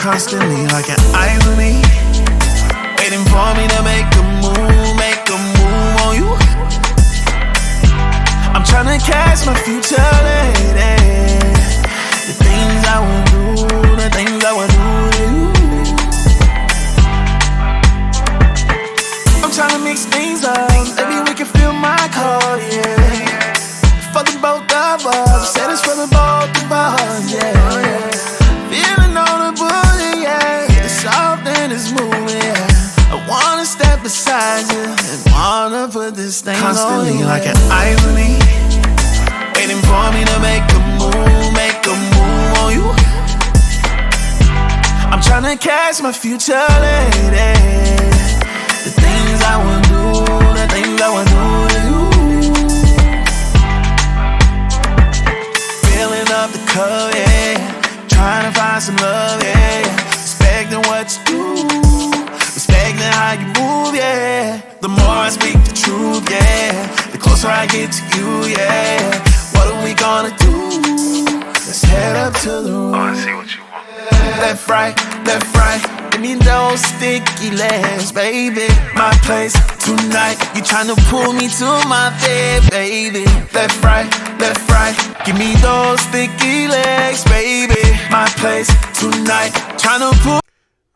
constantly like an irony, waiting for me to make a move on you. I'm tryna catch my future lady. The things I would do, the things I would do to you. I'm tryna mix things up, maybe we can feel my call, yeah. For the both of us, said it's for the both of us, yeah. Feeling on the booty, yeah. It's soft and it's moving, yeah. I wanna step beside you and wanna put this thing constantly on you, like an irony, waiting for me to make a move on you. I'm tryna catch my future lady. The things I would do, the things I would do to you. Filling up the cup, yeah. Trying to find some love, yeah. Respecting what you do, respecting how you move, yeah. The more I speak the truth, yeah, the closer I get to you, yeah. What are we gonna do? Let's head up to the room. Oh, I see what you want. Left, right, give me those sticky legs, baby. My place tonight, you tryna pull me to my bed, baby. Left, right, give me those sticky legs, baby. My place tonight, tryna pull.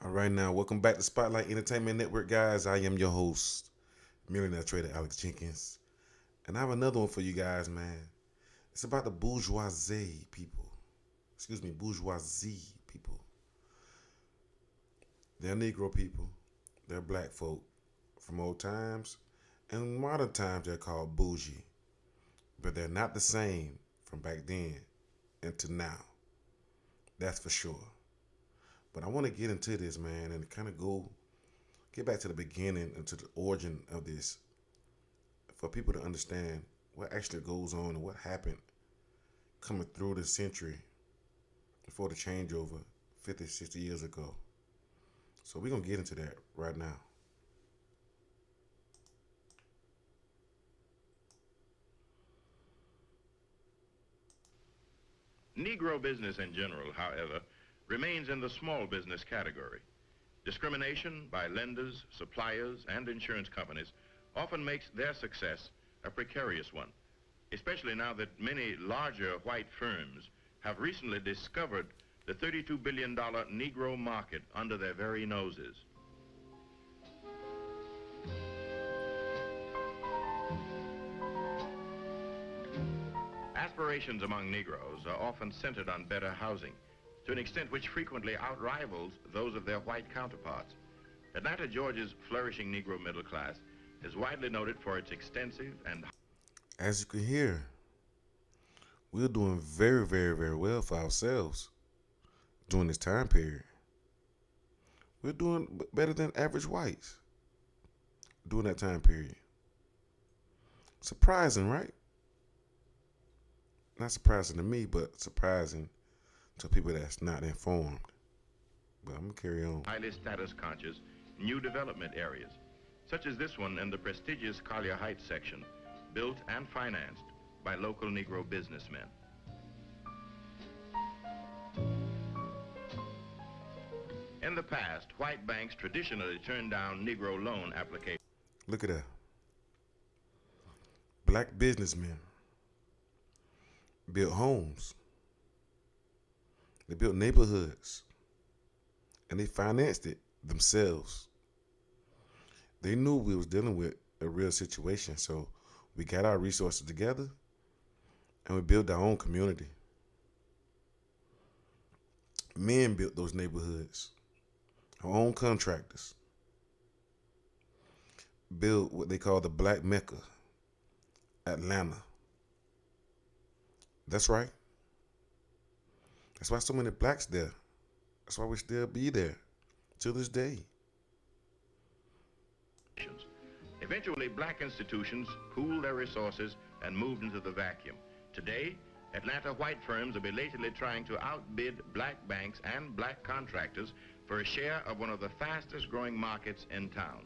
All right, now, welcome back to Spotlight Entertainment Network, guys. I am your host, millionaire trader Alex Jenkins. And I have another one for you guys, man. It's about the bourgeoisie people. Bourgeoisie people. They're Negro people. They're black folk from old times. And modern times, they're called bougie. But they're not the same from back then and to now. That's for sure. But I want to get into this, man, and kind of get back to the beginning and to the origin of this for people to understand what actually goes on and what happened coming through the century before the changeover 50, 60 years ago. So we're going to get into that right now. Negro business in general, however, remains in the small business category. Discrimination by lenders, suppliers, and insurance companies often makes their success a precarious one, especially now that many larger white firms have recently discovered the $32 billion Negro market under their very noses. Aspirations among Negroes are often centered on better housing, to an extent which frequently outrivals those of their white counterparts. Atlanta, Georgia's flourishing Negro middle class is widely noted for its extensive and... As you can hear, we're doing very, very, very well for ourselves during this time period. We're doing better than average whites during that time period. Surprising, right? Not surprising to me, but surprising to people that's not informed. But I'm going to carry on. Highly status conscious new development areas, such as this one in the prestigious Collier Heights section, built and financed by local Negro businessmen. In the past, white banks traditionally turned down Negro loan applications. Look at that. Black businessmen built homes. They built neighborhoods. And they financed it themselves. They knew we was dealing with a real situation, so we got our resources together and we built our own community. Men built those neighborhoods. Our own contractors built what they call the Black Mecca, Atlanta. That's right. That's why so many blacks there. That's why we still be there to this day. Eventually, black institutions pooled their resources and moved into the vacuum. Today, Atlanta white firms are belatedly trying to outbid black banks and black contractors for a share of one of the fastest growing markets in town.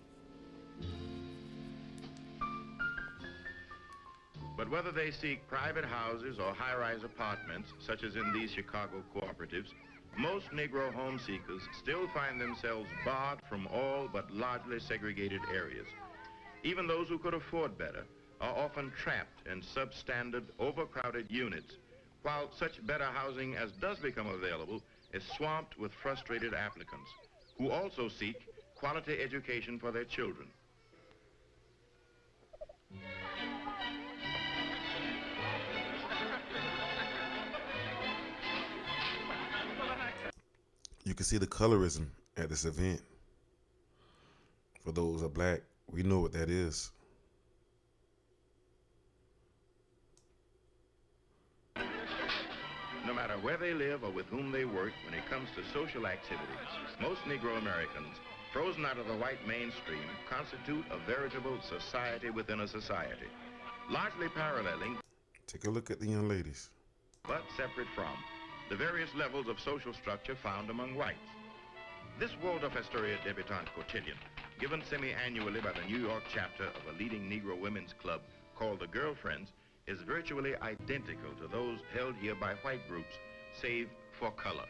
But whether they seek private houses or high-rise apartments, such as in these Chicago cooperatives, most Negro home seekers still find themselves barred from all but largely segregated areas. Even those who could afford better are often trapped in substandard, overcrowded units, while such better housing as does become available is swamped with frustrated applicants who also seek quality education for their children. You can see the colorism at this event. For those who are black, we know what that is. No matter where they live or with whom they work, when it comes to social activities, most Negro Americans, frozen out of the white mainstream, constitute a veritable society within a society, largely paralleling, Take a look at the young ladies. but separate from, the various levels of social structure found among whites. This Waldorf Astoria debutante cotillion, given semi-annually by the New York chapter of a leading Negro women's club called the Girlfriends, is virtually identical to those held here by white groups, save for color.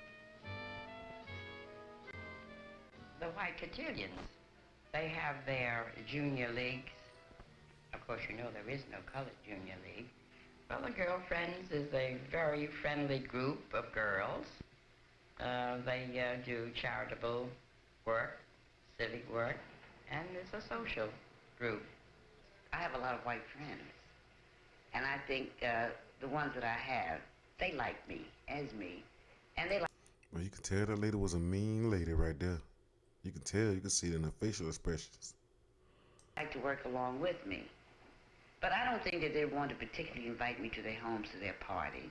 The white cotillions, they have their junior leagues. Of course, you know there is no colored junior league. Well, the Girlfriends is a very friendly group of girls. They do charitable work, civic work, and it's a social group. I have a lot of white friends, and I think the ones that I have, they like me as me, and they like. Well, you can tell that lady was a mean lady right there. You can tell, you can see it in her facial expressions. Like to work along with me. But I don't think that they want to particularly invite me to their homes, to their parties,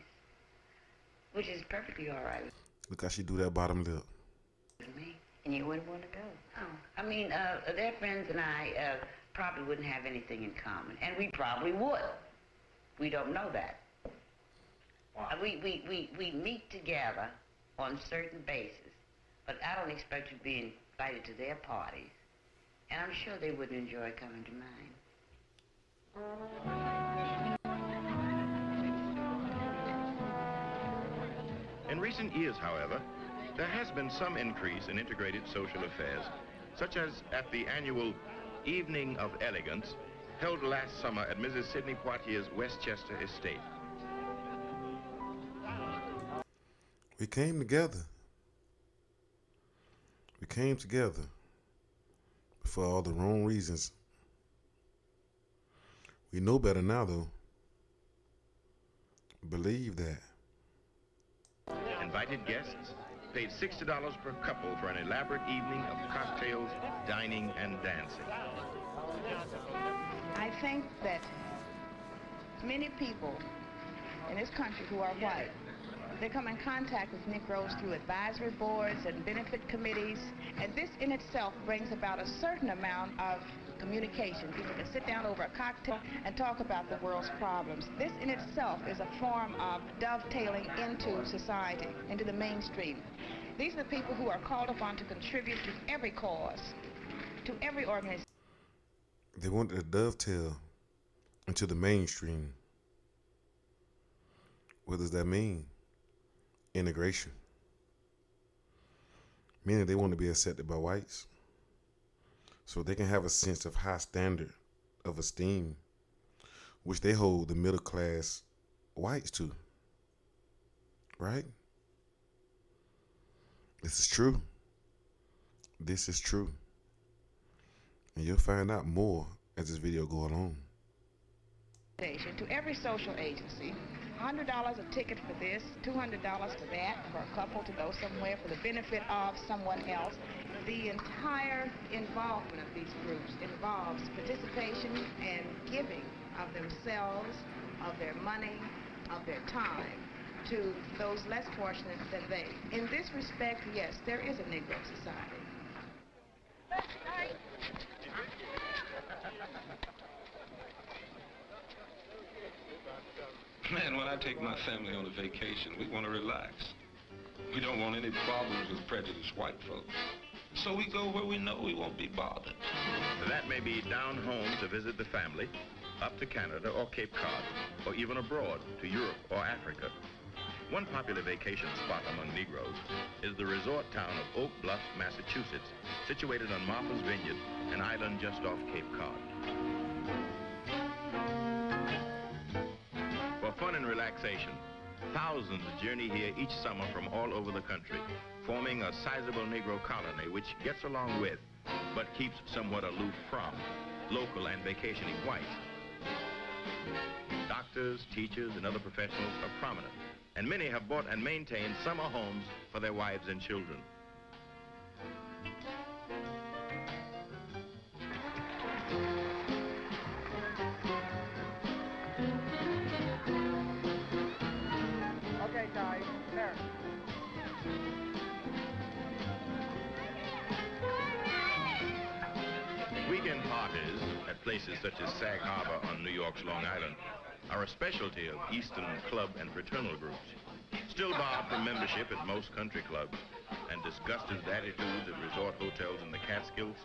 which is perfectly all right Look how she do that bottom lip. with me. And you wouldn't want to go. Oh. I mean, their friends and I probably wouldn't have anything in common. And we probably would. We don't know that. Wow. We meet together on certain bases. But I don't expect to be invited to their parties. And I'm sure they wouldn't enjoy coming to mine. In recent years, however, there has been some increase in integrated social affairs, such as at the annual Evening of Elegance held last summer at Mrs. Sidney Poitier's Westchester estate. We came together. We came together for all the wrong reasons. We know better now, though. Believe that. Invited guests paid $60 per couple for an elaborate evening of cocktails, dining, and dancing. I think that many people in this country who are white, they come in contact with Negroes through advisory boards and benefit committees, and this in itself brings about a certain amount of communication. People can sit down over a cocktail and talk about the world's problems. This in itself is a form of dovetailing into society, into the mainstream. These are the people who are called upon to contribute to every cause, to every organization. They wanted to dovetail into the mainstream. What does that mean? Integration. Meaning they want to be accepted by whites, so they can have a sense of high standard of esteem, which they hold the middle class whites to. Right? This is true. This is true. And you'll find out more as this video goes along. To every social agency, $100 a ticket for this, $200 for that, for a couple to go somewhere for the benefit of someone else. The entire involvement of these groups involves participation and giving of themselves, of their money, of their time to those less fortunate than they. In this respect, yes, there is a Negro society. Man, when I take my family on a vacation, we want to relax. We don't want any problems with prejudiced white folks. So we go where we know we won't be bothered. That may be down home to visit the family, up to Canada or Cape Cod, or even abroad to Europe or Africa. One popular vacation spot among Negroes is the resort town of Oak Bluff, Massachusetts, situated on Martha's Vineyard, an island just off Cape Cod. For fun and relaxation, thousands journey here each summer from all over the country, forming a sizable Negro colony which gets along with, but keeps somewhat aloof from, local and vacationing whites. Doctors, teachers, and other professionals are prominent, and many have bought and maintained summer homes for their wives and children. Okay, guys, there. Weekend parties at places such as Sag Harbor on New York's Long Island are a specialty of Eastern club and fraternal groups, still barred from membership at most country clubs, and disgusted attitudes at resort hotels in the Catskills,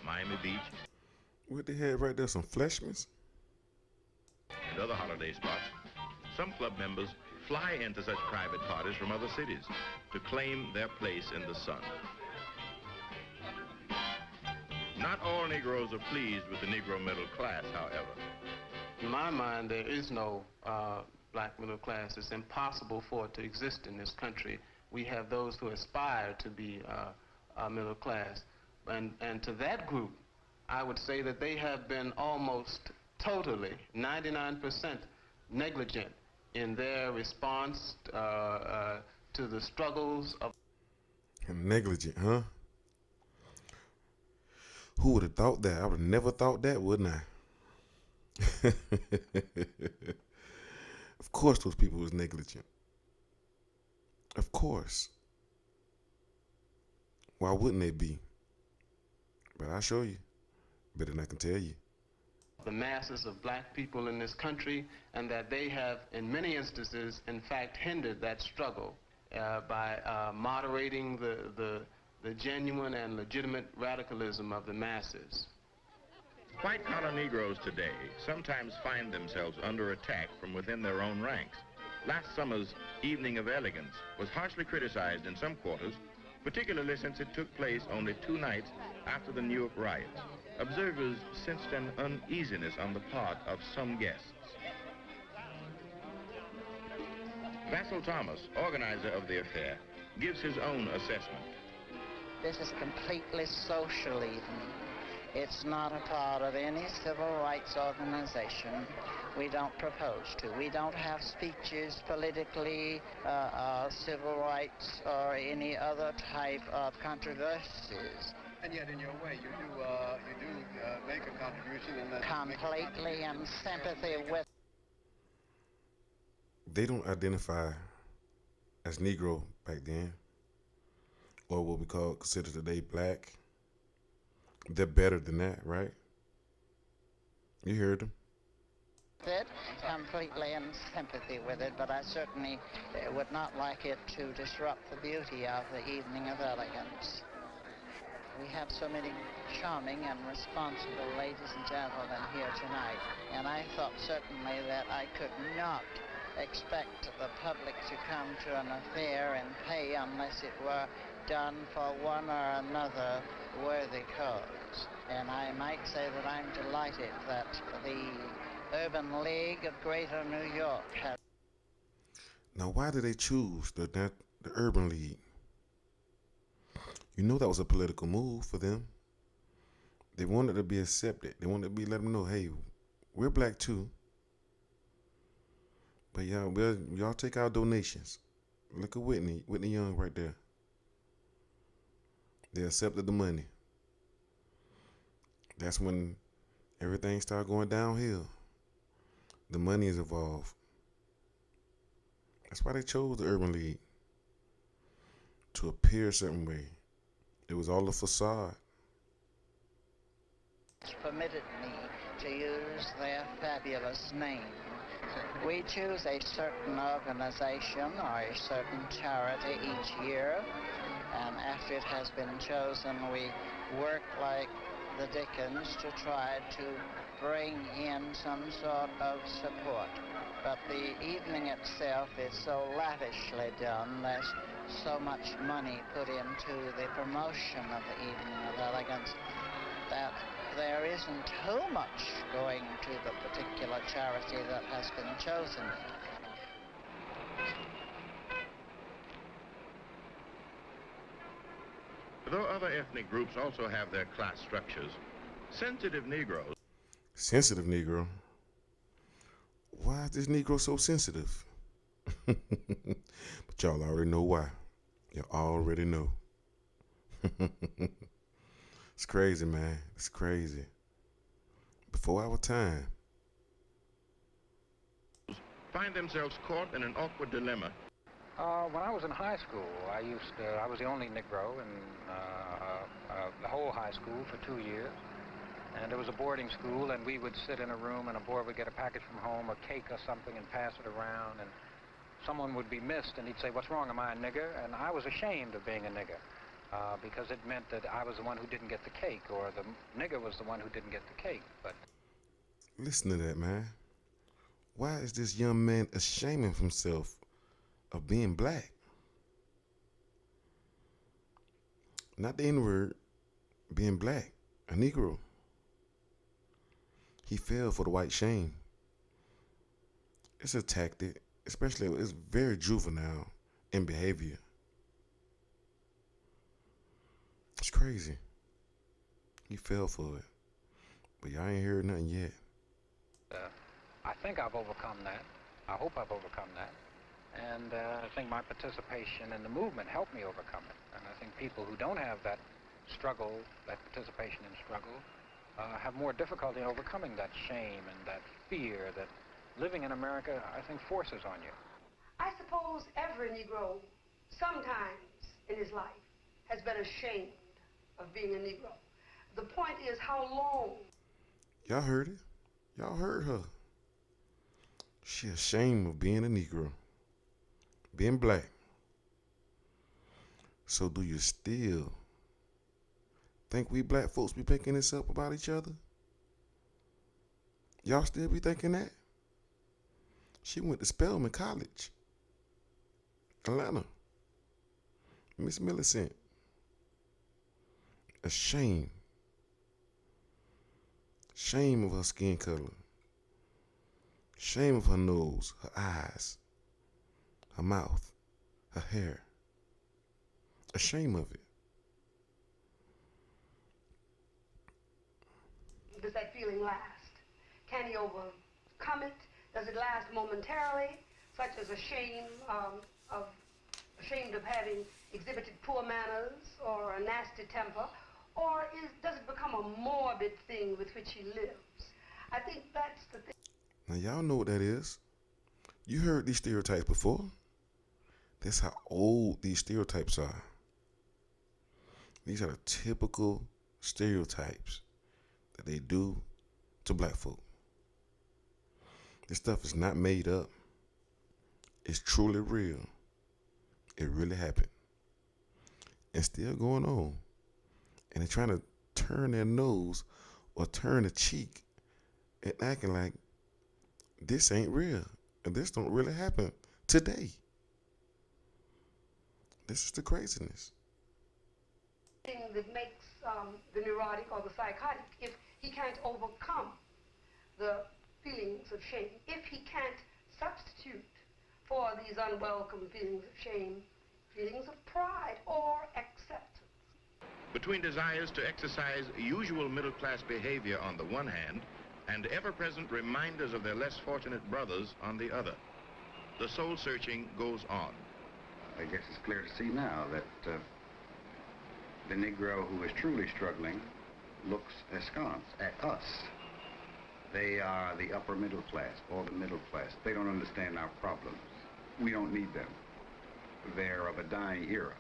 Miami Beach, What they had right there, some Fleshmans? and other holiday spots. Some club members fly into such private parties from other cities to claim their place in the sun. Not all Negroes are pleased with the Negro middle class, however. In my mind, there is no black middle class. It's impossible for it to exist in this country. We have those who aspire to be middle class. And to that group, I would say that they have been almost totally, 99% negligent in their response to the struggles of... Negligent, huh? Who would have thought that? I would have never thought that, wouldn't I? Of course those people was negligent. Of course. Why wouldn't they be? But I'll show you. Better than I can tell you. the masses of black people in this country, and that they have, in many instances, in fact, hindered that struggle by moderating the genuine and legitimate radicalism of the masses. White-collar Negroes today sometimes find themselves under attack from within their own ranks. Last summer's Evening of Elegance was harshly criticized in some quarters, particularly since it took place only 2 nights after the Newark riots. Observers sensed an uneasiness on the part of some guests. Vassal Thomas, organizer of the affair, gives his own assessment. This is completely socialism. It's not a part of any civil rights organization. We don't propose to. We don't have speeches politically, civil rights, or any other type of controversies. And yet, in your way, you do make a contribution. And Completely in sympathy with. They don't identify as Negro back then, or what we consider today black. They're better than that, right? You heard them. Completely in sympathy with it, but I certainly would not like it to disrupt the beauty of the Evening of Elegance. We have so many charming and responsible ladies and gentlemen here tonight, and I thought certainly that I could not expect the public to come to an affair and pay unless it were done for one or another worthy cause. And I might say that I'm delighted that the Urban League of Greater New York has... Now, why did they choose the Urban League? You know that was a political move for them. They wanted to be accepted. They wanted to be let them know, hey, we're black too. But y'all take our donations. Look at Whitney Young right there. They accepted the money. That's when everything started going downhill. The money is involved. That's why they chose the Urban League. To appear a certain way. It was all a facade. Permitted me to use their fabulous name. We choose a certain organization or a certain charity each year, and after it has been chosen, we work like the Dickens to try to bring in some sort of support. But the evening itself is so lavishly done, there's so much money put into the promotion of the evening of elegance that there isn't too much going to the particular charity that has been chosen. Though other ethnic groups also have their class structures, sensitive Negroes... Sensitive Negro? Why is this Negro so sensitive? But y'all already know why. You already know. It's crazy, man. It's crazy. Before our time. find themselves caught in an awkward dilemma. When I was in high school, I was the only Negro in the whole high school for 2 years. And it was a boarding school, and we would sit in a room, and a boy would get a package from home, a cake or something, and pass it around, and someone would be missed, and he'd say, "What's wrong, am I a nigger?" And I was ashamed of being a nigger, because it meant that I was the one who didn't get the cake, or the nigger was the one who didn't get the cake. But listen to that, man. Why is this young man ashamed of himself of being black? Not the N-word, being black, a Negro. He fell for the white shame. It's a tactic, especially it's very juvenile in behavior. It's crazy. He fell for it. But y'all ain't heard nothing yet. I think I've overcome that. I hope I've overcome that. And I think my participation in the movement helped me overcome it. And I think people who don't have that struggle, that participation in struggle, have more difficulty in overcoming that shame and that fear that living in America, I think, forces on you. I suppose every Negro, sometimes in his life, has been ashamed of being a Negro. The point is how long. Y'all heard it. Y'all heard her. She ashamed of being a Negro, being black. So do you still think we black folks be thinking this up about each other? Y'all still be thinking that? She went to Spelman College, Atlanta. Miss Millicent. Ashamed. Shame of her skin color. Shame of her nose, her eyes, her mouth, her hair. Ashamed of it. Does that feeling last? Can he overcome it? Does it last momentarily, such as ashamed of having exhibited poor manners or a nasty temper? Or does it become a morbid thing with which he lives? I think that's the thing. Now y'all know what that is. You heard these stereotypes before. That's how old these stereotypes are. These are the typical stereotypes that they do to black folk. This stuff is not made up. It's truly real. It really happened. And still going on. And they're trying to turn their nose or turn a cheek and acting like this ain't real. And this don't really happen today. This is the craziness. Thing that makes the neurotic or the psychotic, if he can't overcome the feelings of shame, if he can't substitute for these unwelcome feelings of shame, feelings of pride or acceptance. Between desires to exercise usual middle-class behavior on the one hand and ever-present reminders of their less fortunate brothers on the other, the soul-searching goes on. I guess it's clear to see now that the Negro who is truly struggling looks askance at us. They are the upper middle class, or the middle class. They don't understand our problems. We don't need them. They're of a dying era.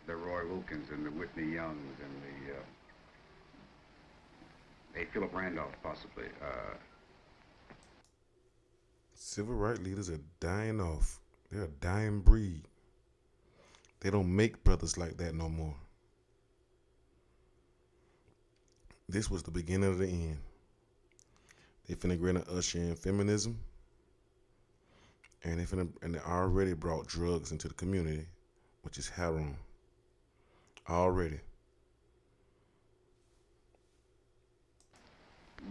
The Roy Wilkins and the Whitney Youngs and the Philip Randolph, possibly. Civil rights leaders are dying off. They're a dying breed. They don't make brothers like that no more. This was the beginning of the end. They finna gonna usher in feminism, and they already brought drugs into the community, which is heroin. Already.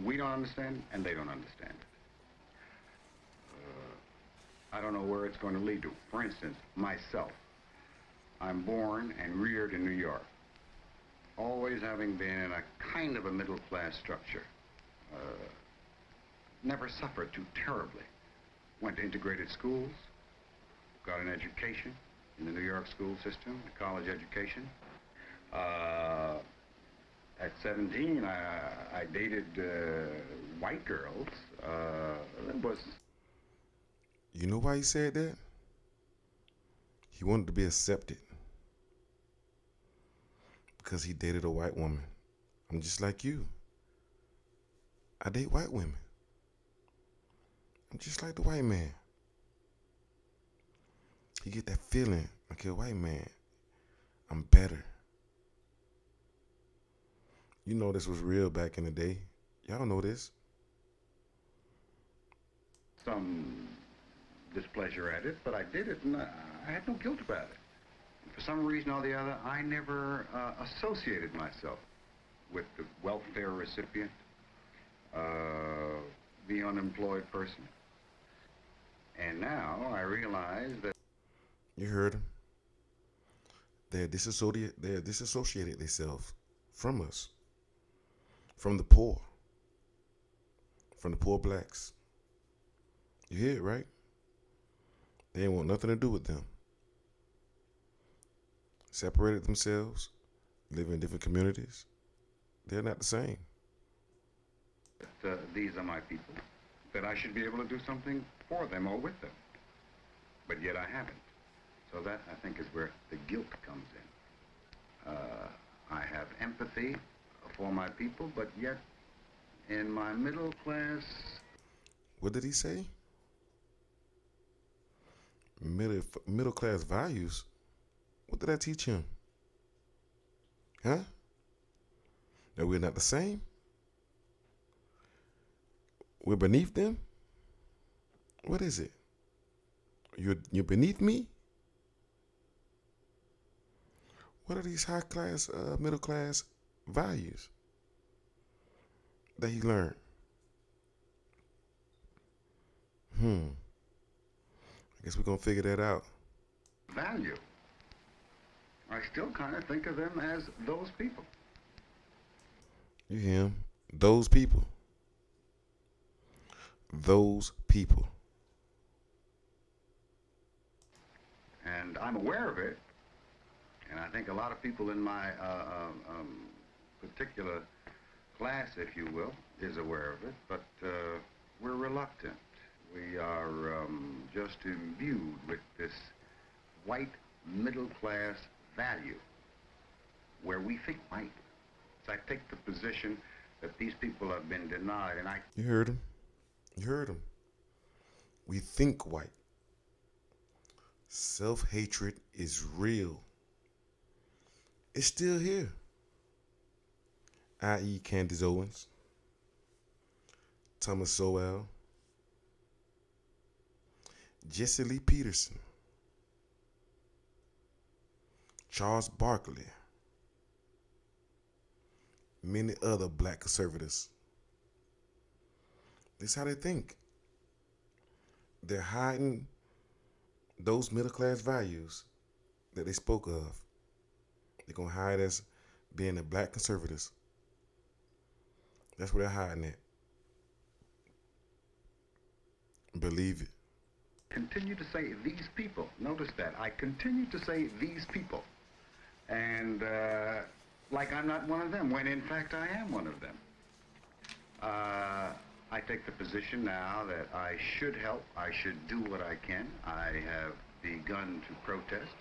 We don't understand, and they don't understand it. I don't know where it's going to lead to. For instance, myself, I'm born and reared in New York, always having been in a kind of a middle-class structure. Never suffered too terribly. Went to integrated schools, got an education in the New York school system, a college education. At 17, I dated white girls. It was... You know why he said that? He wanted to be accepted. Because he dated a white woman. I'm just like you. I date white women. I'm just like the white man. You get that feeling like a white man. I'm better. You know this was real back in the day. Y'all know this. Some displeasure at it, but I did it, and I had no guilt about it. For some reason or the other, I never associated myself with the welfare recipient, the unemployed person. And now I realize that... You heard him. They're disassociated themselves from us, from the poor blacks. You hear it, right? They ain't want nothing to do with them. Separated themselves, live in different communities. They're not the same. These are my people, that I should be able to do something for them or with them. But yet I haven't. So that, I think, is where the guilt comes in. I have empathy for my people, but yet in my middle class... What did he say? Middle class values? What did I teach him? Huh? That we're not the same? We're beneath them? What is it? You're beneath me? What are these high class, middle class values that he learned? I guess we're gonna figure that out. Value. I still kind of think of them as those people. You hear him? Those people. Those people. And I'm aware of it. And I think a lot of people in my particular class, if you will, is aware of it. But we're reluctant. We are just imbued with this white middle-class value where we think white. So I take the position that these people have been denied, and I... You heard him. You heard him. We think white. Self-hatred is real. It's still here. I.e. Candace Owens, Thomas Sowell, Jesse Lee Peterson, Charles Barkley, many other black conservatives. This is how they think. They're hiding those middle class values that they spoke of. They're going to hide as being the black conservatives. That's where they're hiding it. Believe it. Continue to say these people. Notice that. I continue to say these people. And like I'm not one of them, when in fact I am one of them. I take the position now that I should help. I should do what I can. I have begun to protest.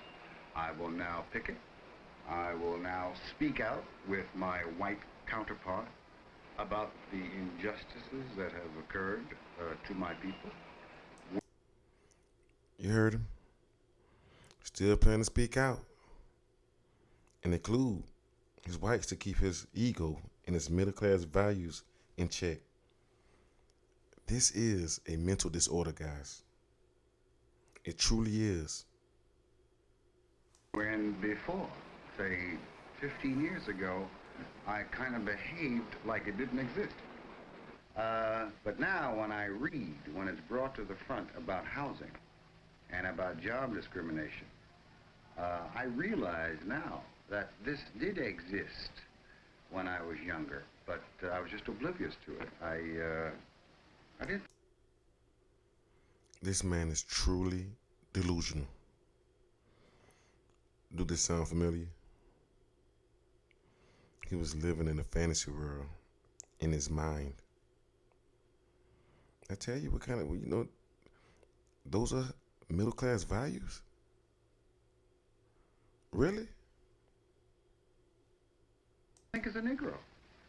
I will now picket. I will now speak out with my white counterpart about the injustices that have occurred to my people. You heard him. Still planning to speak out and include his whites to keep his ego and his middle class values in check. This is a mental disorder, guys. It truly is. When before, say 15 years ago, I kind of behaved like it didn't exist. But now when I read, when it's brought to the front about housing and about job discrimination, I realize now that this did exist when I was younger, but I was just oblivious to it. I didn't. This man is truly delusional. Do this sound familiar? He was living in a fantasy world in his mind. I tell you what kind of, those are middle class values? Really? I think as a Negro.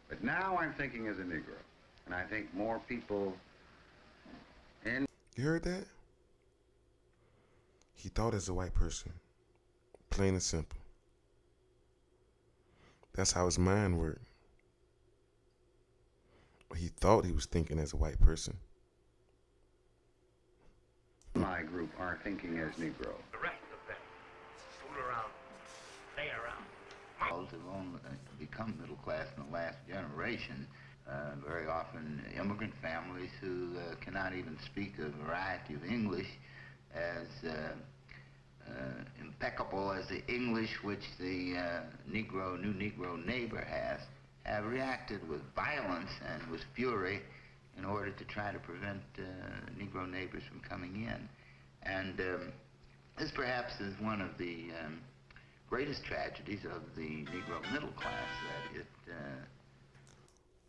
But now I'm thinking as a Negro. And I think more people in... You heard that? He thought as a white person. Plain and simple. That's how his mind worked. He thought he was thinking as a white person. My group are thinking as Negro. The rest of them fool around, stay around. Those who only become middle class in the last generation, very often immigrant families who cannot even speak a variety of English as impeccable as the English which the new Negro neighbor has, have reacted with violence and with fury in order to try to prevent Negro neighbors from coming in. And this perhaps is one of the greatest tragedies of the Negro middle class, that it...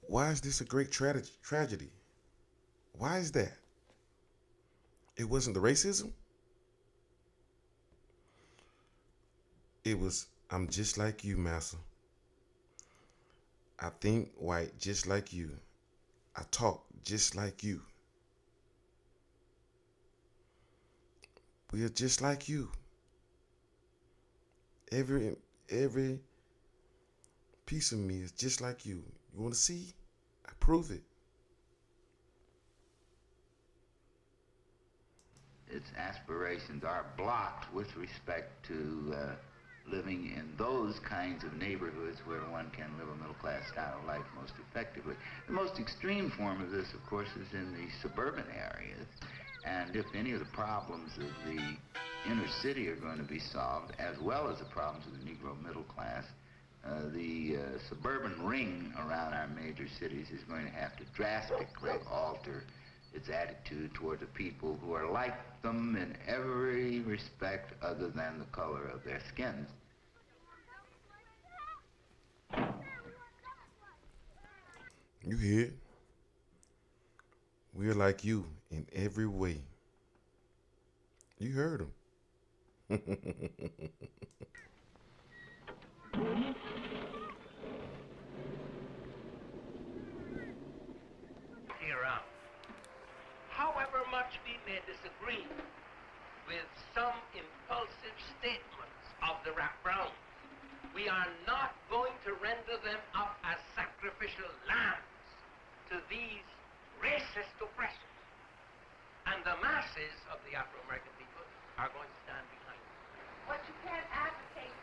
Why is this a great tragedy? Why is that? It wasn't the racism? It was, I'm just like you, massa. I think white just like you. I talk just like you. We are just like you. Every piece of me is just like you. You want to see? I prove it. Its aspirations are blocked with respect to living in those kinds of neighborhoods where one can live a middle-class style of life most effectively. The most extreme form of this, of course, is in the suburban areas. And if any of the problems of the inner city are going to be solved, as well as the problems of the Negro middle class, the suburban ring around our major cities is going to have to drastically alter its attitude toward the people who are like them in every respect other than the color of their skins. You hear it? We're like you in every way. You heard him. Here, however much we may disagree with some impulsive statements of the Rap Browns, we are not going to render them up as sacrificial lambs to these racist oppressors. And the masses of the Afro-American people are going to stand behind them. But you can't advocate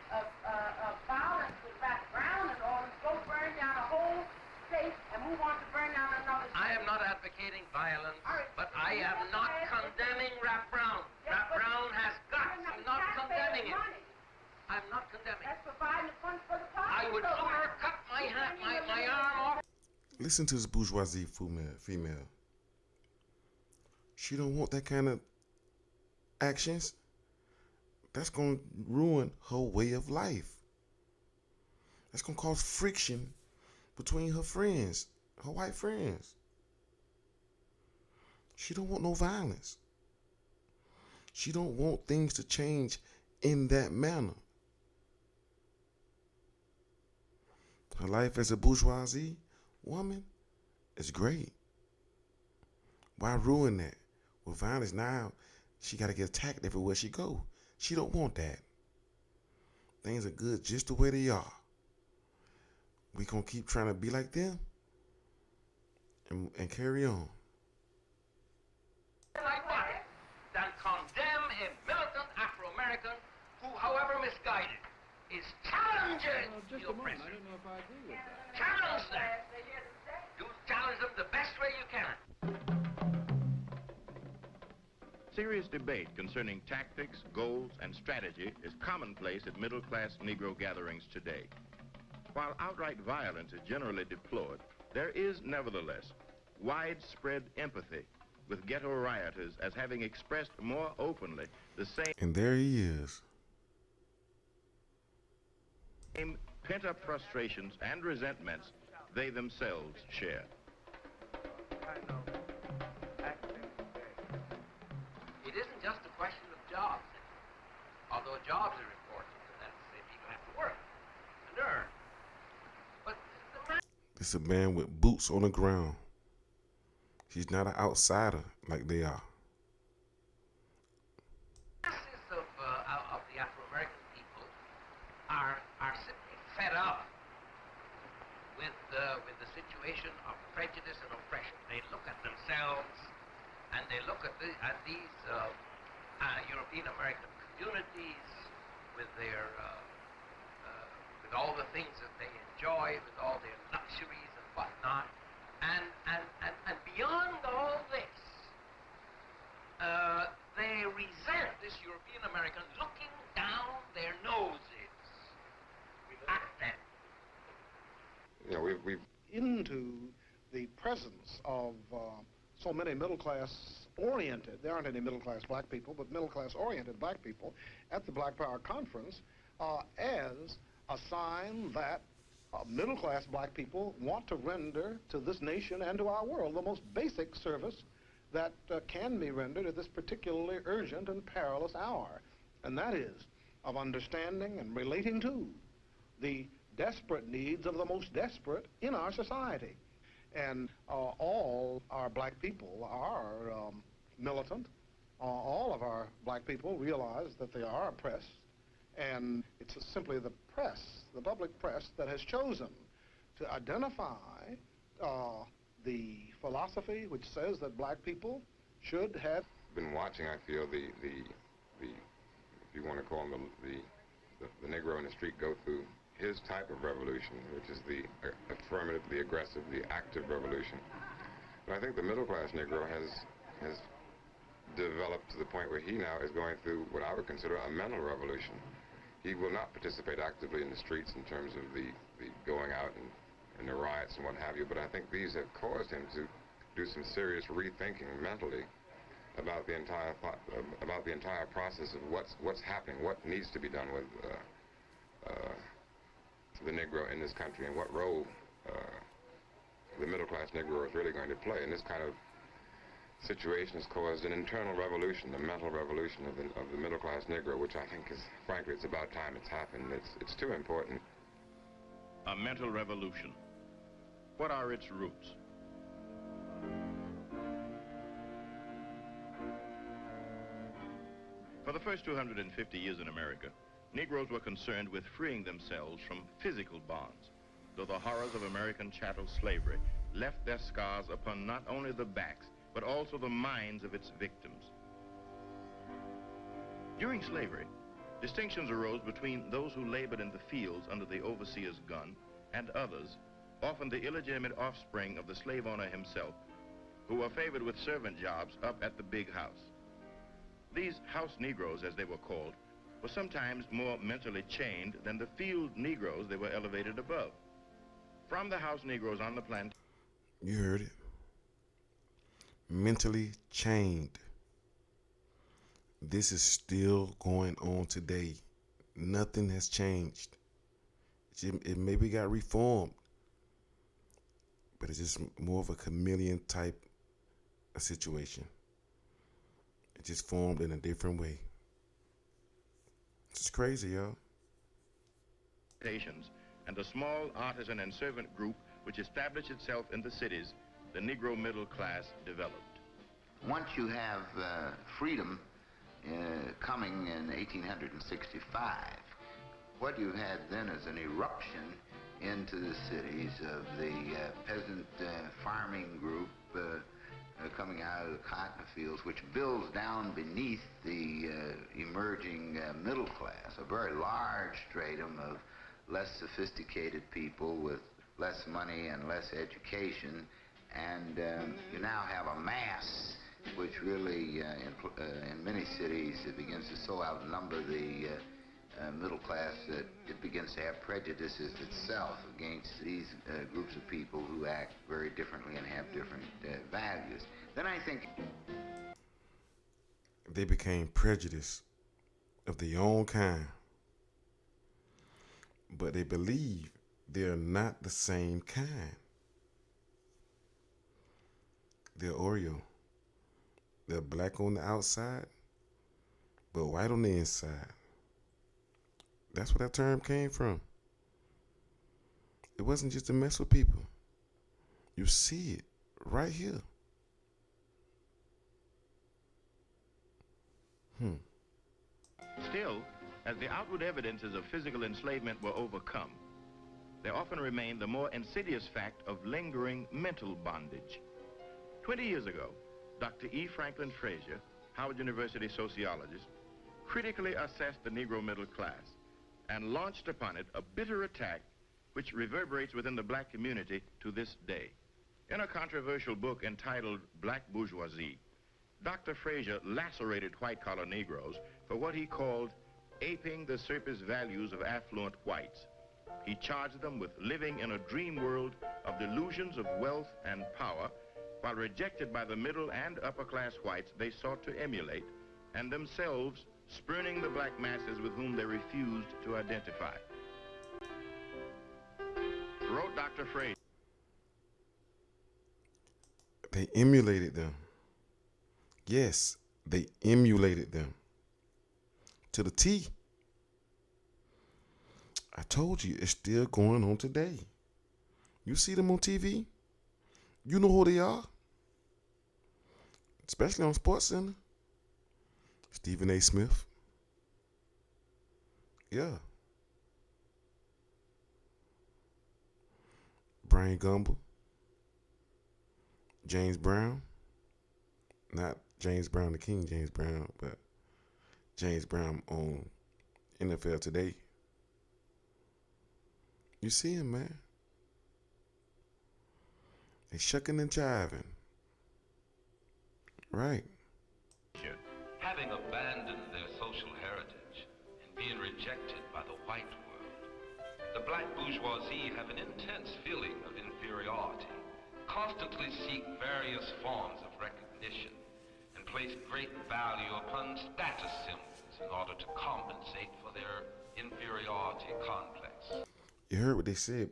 violence with Black Brown and all, and go burn down a whole state and move on to burn down another state. I am not advocating violence, but I am not condemning Rap Brown. Rap Brown has guts. I'm not condemning it. I'm not condemning it. That's providing the funds for the party. I would sooner cut my arm off. Listen to this bourgeoisie female. She don't want that kind of actions. That's going to ruin her way of life. That's going to cause friction between her friends, her white friends. She don't want no violence. She don't want things to change in that manner. Her life as a bourgeoisie woman is great. Why ruin that with violence? Now she got to get attacked everywhere she go. She don't want that. Things are good just the way they are. We gonna keep trying to be like them and carry on. however misguided, is challenging Just the a moment. oppressor. I don't know if I agree with that. Challenge them. You challenge them the best way you can. Serious debate concerning tactics, goals, and strategy is commonplace at middle-class Negro gatherings today. While outright violence is generally deplored, there is nevertheless widespread empathy with ghetto rioters as having expressed more openly the And there he is. same pent-up frustrations and resentments they themselves share. It isn't just a question of jobs, although jobs are important, and that's people have to work and earn. But This is a man with boots on the ground. He's not an outsider like they are. the masses of the Afro-American people are simply fed up with the situation of prejudice and oppression. They look at themselves and they look at these European American communities with their with all the things that they enjoy, with all their luxuries and whatnot, and beyond all this, they resent this European American looking down their noses at them. You know, we've into the presence of so many middle-class oriented, there aren't any middle-class black people, but middle-class oriented black people at the Black Power Conference as a sign that middle-class black people want to render to this nation and to our world the most basic service that can be rendered at this particularly urgent and perilous hour, and that is of understanding and relating to the desperate needs of the most desperate in our society. And all our black people are militant. All of our black people realize that they are oppressed, and it's simply the press, the public press, that has chosen to identify the philosophy which says that black people should have been watching, I feel, the if you want to call him the Negro in the street go through his type of revolution, which is the affirmative, the aggressive, the active revolution. But I think the middle-class Negro has developed to the point where he now is going through what I would consider a mental revolution. He will not participate actively in the streets in terms of the going out and the riots and what have you, but I think these have caused him to do some serious rethinking mentally about the entire process of what's happening, what needs to be done with the Negro in this country, and what role the middle-class Negro is really going to play. And this kind of situation has caused an internal revolution, the mental revolution of the middle-class Negro, which I think is, frankly, it's about time it's happened. It's too important. A mental revolution. What are its roots? For the first 250 years in America, Negroes were concerned with freeing themselves from physical bonds, though the horrors of American chattel slavery left their scars upon not only the backs, but also the minds of its victims. During slavery, distinctions arose between those who labored in the fields under the overseer's gun and others, often the illegitimate offspring of the slave owner himself, who were favored with servant jobs up at the big house. These house Negroes, as they were called, were sometimes more mentally chained than the field Negroes they were elevated above. From the house Negroes on the plantation. You heard it. Mentally chained. This is still going on today. Nothing has changed. It maybe got reformed, but it's just more of a chameleon type of situation. It just formed in a different way. It's crazy, yo. And a small artisan and servant group which established itself in the cities, the Negro middle class developed. Once you have freedom coming in 1865, what you had then is an eruption into the cities of the peasant farming group coming out of the cotton fields, which builds down beneath the emerging middle class, a very large stratum of less sophisticated people with less money and less education, and you now have a mass which really, in many cities, it begins to so outnumber the middle class that it begins to have prejudices itself against these groups of people who act very differently and have different values. Then I think they became prejudiced of their own kind, but they believe they're not the same kind. They're Oreo. They're black on the outside, but white on the inside. That's where that term came from. It wasn't just to mess with people. You see it right here. Still, as the outward evidences of physical enslavement were overcome, there often remained the more insidious fact of lingering mental bondage. 20 years ago, Dr. E. Franklin Frazier, Howard University sociologist, critically assessed the Negro middle class and launched upon it a bitter attack which reverberates within the black community to this day. In a controversial book entitled Black Bourgeoisie, Dr. Frazier lacerated white-collar Negroes for what he called aping the surface values of affluent whites. He charged them with living in a dream world of delusions of wealth and power, while rejected by the middle and upper-class whites they sought to emulate, and themselves spurning the black masses with whom they refused to identify. Wrote Dr. Frazier. They emulated them. Yes, they emulated them. To the T. I told you, it's still going on today. You see them on TV? You know who they are? Especially on SportsCenter. Stephen A. Smith. Yeah. Brian Gumble. James Brown. Not James Brown, the King James Brown, but James Brown on NFL Today. You see him, man. They shucking and jiving. Right. Having abandoned their social heritage and being rejected by the white world, the black bourgeoisie have an intense feeling of inferiority, constantly seek various forms of recognition, and place great value upon status symbols in order to compensate for their inferiority complex. You heard what they said.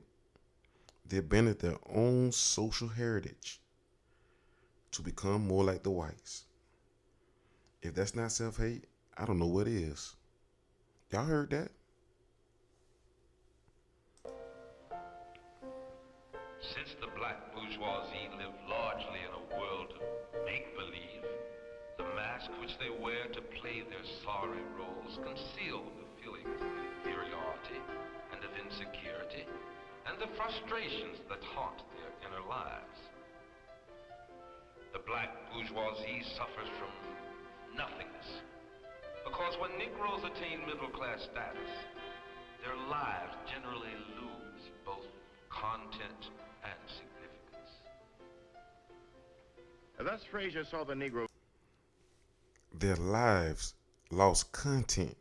They abandoned their own social heritage to become more like the whites. If that's not self-hate, I don't know what is. Y'all heard that? Since the black bourgeoisie live largely in a world of make-believe, the mask which they wear to play their sorry roles conceal the feelings of inferiority and of insecurity and the frustrations that haunt their inner lives. The black bourgeoisie suffers from nothingness, because when Negroes attain middle-class status, their lives generally lose both content and significance. Thus Frazier saw the Negro. Their lives lost content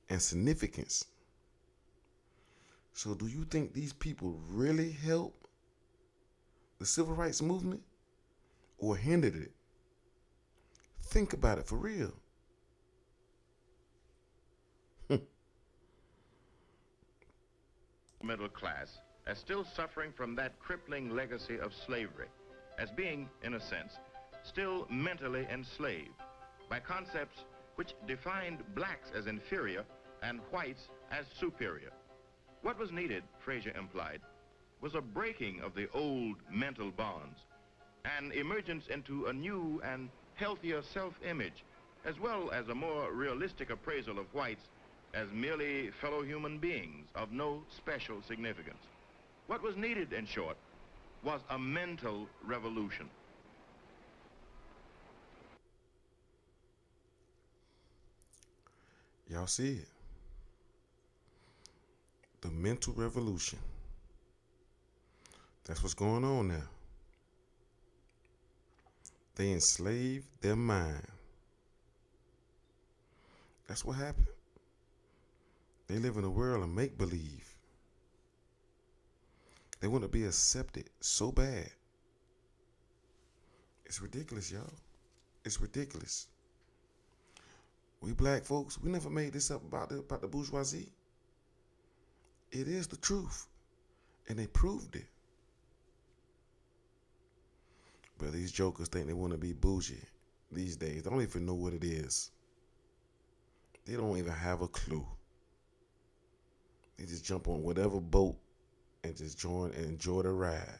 and significance. So do you think these people really helped the civil rights movement or hindered it? Think about it for real. Middle class as still suffering from that crippling legacy of slavery, as being, in a sense, still mentally enslaved by concepts which defined blacks as inferior and whites as superior. What was needed, Frazier implied, was a breaking of the old mental bonds, an emergence into a new and healthier self-image, as well as a more realistic appraisal of whites as merely fellow human beings of no special significance. What was needed, in short, was a mental revolution. Y'all see it. The mental revolution. That's what's going on now. They enslave their mind. That's what happened. They live in a world of make-believe. They want to be accepted so bad. It's ridiculous, y'all. It's ridiculous. We black folks, we never made this up about the bourgeoisie. It is the truth. And they proved it. But these jokers think they want to be bougie these days. They don't even know what it is. They don't even have a clue. They just jump on whatever boat and just join and enjoy the ride.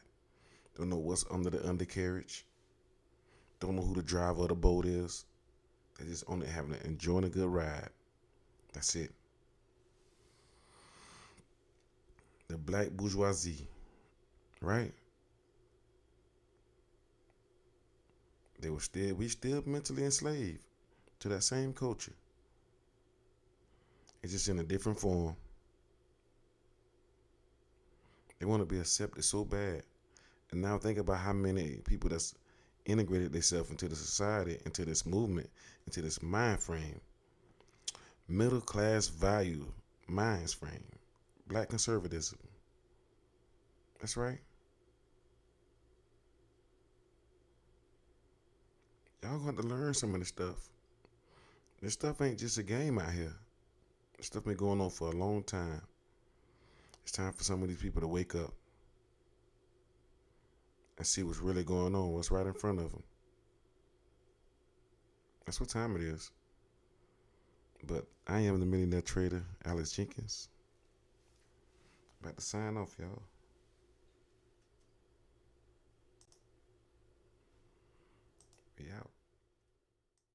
Don't know what's under the undercarriage. Don't know who the driver of the boat is. They just only enjoying a good ride. That's it. The black bourgeoisie, right? We still mentally enslaved to that same culture. It's just in a different form. They want to be accepted so bad. And now think about how many people that's integrated themselves into the society, into this movement, into this mind frame. Middle class value minds frame. Black conservatism. That's right. Y'all going to learn some of this stuff. This stuff ain't just a game out here. This stuff been going on for a long time. It's time for some of these people to wake up and see what's really going on, what's right in front of them. That's what time it is. But I am the millionaire trader, Alex Jenkins. About to sign off, y'all. We out.